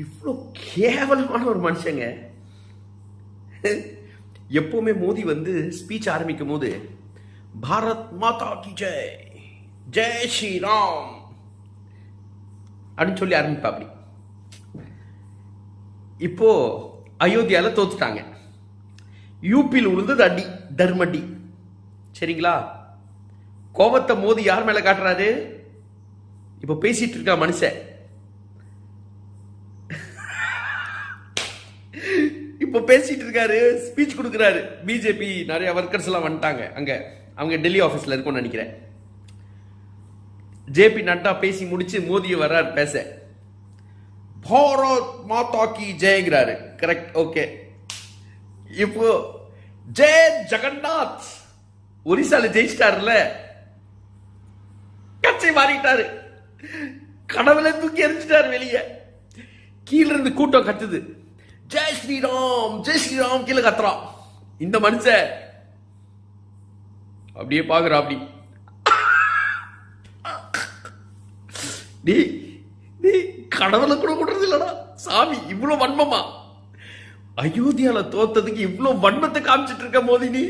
இவ்வளோ கேவலமான ஒரு மனுஷங்க. எப்பவுமே மோடி வந்து ஸ்பீச் ஆரம்பிக்கும் போது பாரத் மாதா கி ஜெய், ஜெய் ஸ்ரீராம் அப்படின்னு சொல்லி ஆரம்பிப்பா. அப்படி இப்போ அயோத்தியால தோத்துட்டாங்க. யூபியில் உழுந்தது அடி, தர்மடி. சரிங்களா? கோபத்தை மோதி யார் மேல காட்டுறாரு? இப்ப பேசிட்டு இருக்கா மனுஷன். இப்ப பேசிட்டு இருக்காரு, ஸ்பீச் கொடுக்கிறாரு. பிஜேபி நிறைய ஒர்க்கர்ஸ் எல்லாம் வந்துட்டாங்க அங்க. அவங்க டெல்லி ஆபீஸ்ல இருக்கும்னு நினைக்கிறேன். ஜேபி நட்டா பேசி முடிச்சு மோதியை வர்றாரு பேச. பாரத் மாதா கி ஜெயங்கிறாரு. Correct, okay. இப்போ ஜெய் ஜெகநாத் ஒரிசால ஜெயிச்சிட்டாருல, கட்சி மாறிட்டாரு, கடவுளை தூக்கி எரிஞ்சிட்டாரு வெளியே. கீழ இருந்து கூட்டம் கத்துது, ஜெய் ஸ்ரீராம், ஜெய் ஸ்ரீராம் கீழே கத்துறான். இந்த மனுஷன் அப்படியே பாக்குறா. அப்படி நீ கடவுளை கூட கூடுறது இல்லடா சாமி. இவ்வளவு வன்மமா? அயோத்தியால தோத்ததுக்கு இவ்வளவு வன்மத்தை காமிச்சிட்டு இருக்க மோதி நீ.